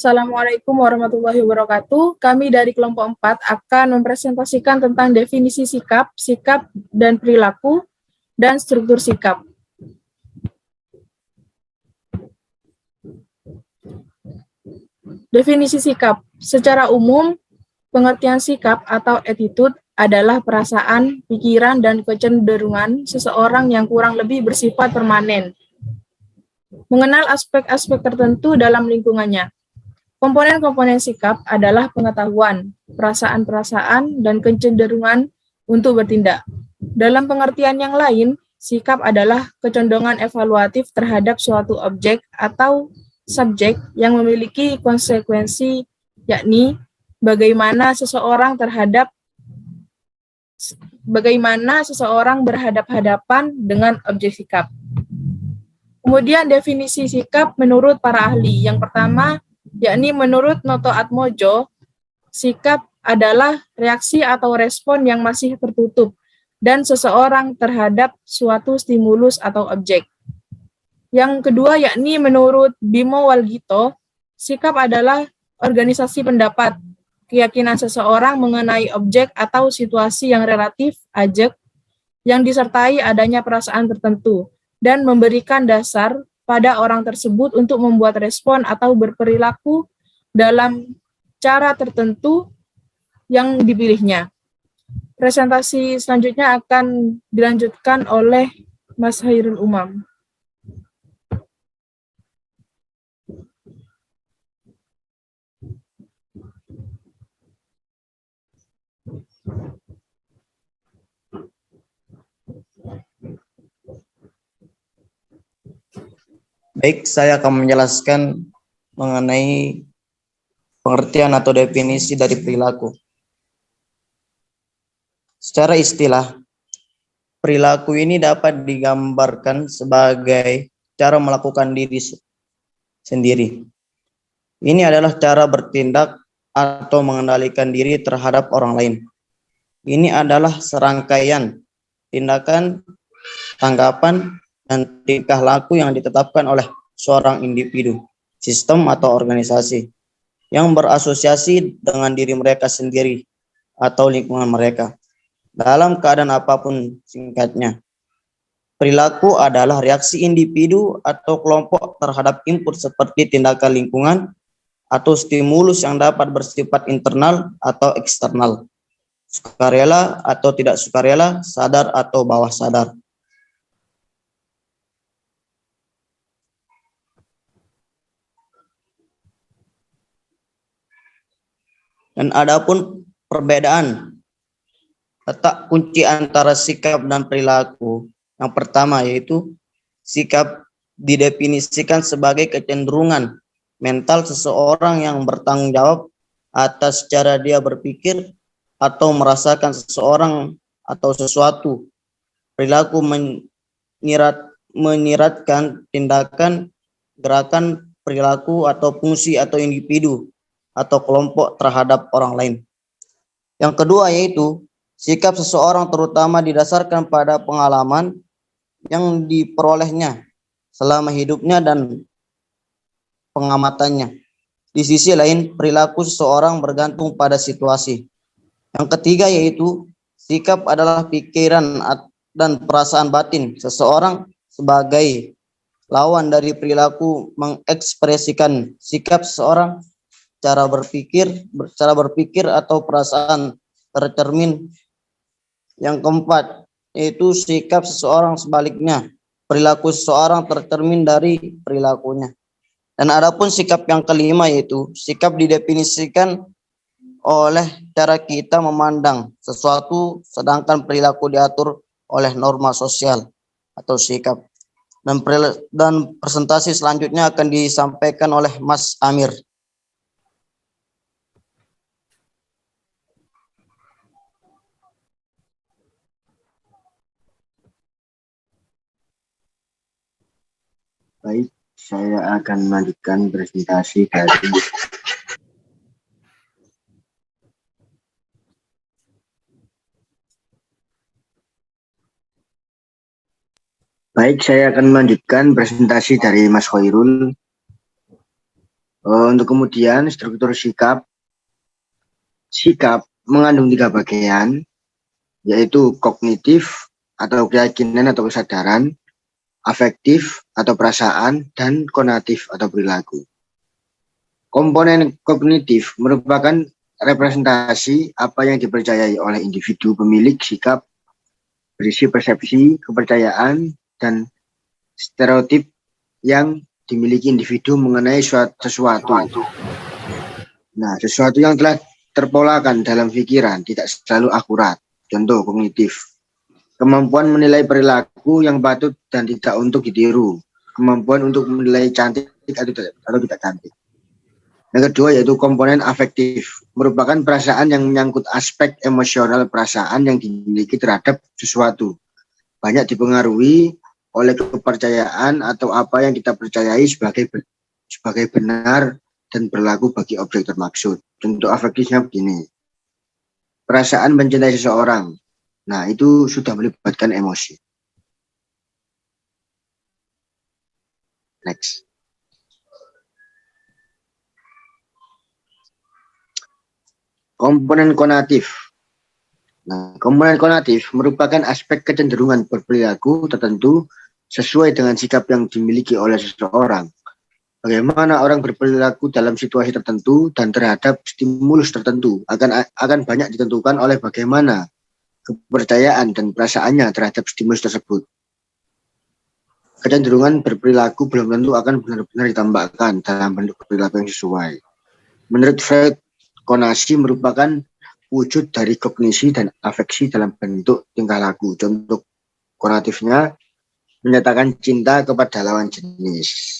Assalamualaikum warahmatullahi wabarakatuh. Kami dari kelompok 4 akan mempresentasikan tentang definisi sikap, sikap dan perilaku, dan struktur sikap. Definisi sikap. Secara umum, pengertian sikap atau attitude adalah perasaan, pikiran, dan kecenderungan seseorang yang kurang lebih bersifat permanen. Mengenal aspek-aspek tertentu dalam lingkungannya. Komponen-komponen sikap adalah pengetahuan, perasaan-perasaan, dan kecenderungan untuk bertindak. Dalam pengertian yang lain, sikap adalah kecondongan evaluatif terhadap suatu objek atau subjek yang memiliki konsekuensi, yakni bagaimana seseorang berhadap-hadapan dengan objek sikap. Kemudian definisi sikap menurut para ahli. Yang pertama, yakni menurut Noto Atmojo, sikap adalah reaksi atau respon yang masih tertutup dan seseorang terhadap suatu stimulus atau objek. Yang kedua, yakni menurut Bimo Walgito, sikap adalah organisasi pendapat, keyakinan seseorang mengenai objek atau situasi yang relatif, ajek, yang disertai adanya perasaan tertentu, dan memberikan dasar pada orang tersebut untuk membuat respon atau berperilaku dalam cara tertentu yang dipilihnya. Presentasi selanjutnya akan dilanjutkan oleh Mas Hairul Umam. Baik, saya akan menjelaskan mengenai pengertian atau definisi dari perilaku. Secara istilah, perilaku ini dapat digambarkan sebagai cara melakukan diri sendiri. Ini adalah cara bertindak atau mengendalikan diri terhadap orang lain. Ini adalah serangkaian tindakan, tanggapan, dan tingkah laku yang ditetapkan oleh seorang individu, sistem atau organisasi yang berasosiasi dengan diri mereka sendiri atau lingkungan mereka dalam keadaan apapun. Singkatnya, perilaku adalah reaksi individu atau kelompok terhadap input seperti tindakan lingkungan atau stimulus yang dapat bersifat internal atau eksternal, sukarela atau tidak sukarela, sadar atau bawah sadar. Dan adapun perbedaan letak kunci antara sikap dan perilaku. Yang pertama yaitu sikap didefinisikan sebagai kecenderungan mental seseorang yang bertanggung jawab atas cara dia berpikir atau merasakan seseorang atau sesuatu. Perilaku menyiratkan tindakan, gerakan, perilaku atau fungsi atau individu atau kelompok terhadap orang lain. Yang kedua yaitu sikap seseorang terutama didasarkan pada pengalaman yang diperolehnya selama hidupnya dan pengamatannya. Di sisi lain, perilaku seseorang bergantung pada situasi. Yang ketiga yaitu sikap adalah pikiran dan perasaan batin seseorang sebagai lawan dari perilaku mengekspresikan sikap seseorang. Cara berpikir atau perasaan tercermin. Yang keempat yaitu sikap seseorang sebaliknya, perilaku seseorang tercermin dari perilakunya. Dan adapun sikap yang kelima yaitu sikap didefinisikan oleh cara kita memandang sesuatu, sedangkan perilaku diatur oleh norma sosial atau sikap. Dan presentasi selanjutnya akan disampaikan oleh Mas Amir. Baik, saya akan melanjutkan presentasi dari Mas Khairul. Untuk kemudian struktur sikap mengandung 3 bagian, yaitu kognitif atau keyakinan atau kesadaran, afektif atau perasaan, dan konatif atau perilaku. Komponen kognitif merupakan representasi apa yang dipercayai oleh individu pemilik sikap, berisi persepsi, kepercayaan, dan stereotip yang dimiliki individu mengenai sesuatu. Nah, sesuatu yang telah terpolakan dalam pikiran tidak selalu akurat. Contoh kognitif. Kemampuan menilai perilaku yang patut dan tidak untuk ditiru. Kemampuan untuk menilai cantik atau tidak cantik. Yang kedua yaitu komponen afektif. Merupakan perasaan yang menyangkut aspek emosional perasaan yang dimiliki terhadap sesuatu. Banyak dipengaruhi oleh kepercayaan atau apa yang kita percayai sebagai benar dan berlaku bagi objek termaksud. Contoh afektifnya begini. Perasaan mencintai seseorang. Nah, itu sudah melibatkan emosi. Next. Komponen konatif. Nah, komponen konatif merupakan aspek kecenderungan berperilaku tertentu sesuai dengan sikap yang dimiliki oleh seseorang. Bagaimana orang berperilaku dalam situasi tertentu dan terhadap stimulus tertentu akan banyak ditentukan oleh bagaimana kepercayaan dan perasaannya terhadap stimulus tersebut. Kecenderungan berperilaku belum tentu akan benar-benar ditambahkan dalam bentuk perilaku yang sesuai. Menurut Freud, konasi merupakan wujud dari kognisi dan afeksi dalam bentuk tingkah laku. Contoh konatifnya menyatakan cinta kepada lawan jenis.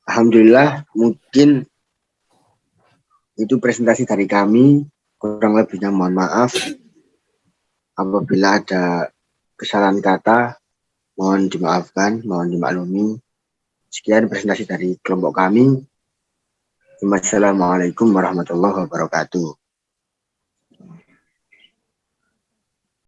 Alhamdulillah, mungkin itu presentasi dari kami. Kurang lebihnya mohon maaf. Apabila ada kesalahan kata, mohon dimaafkan, mohon dimaklumi. Sekian presentasi dari kelompok kami. Wassalamualaikum warahmatullahi wabarakatuh.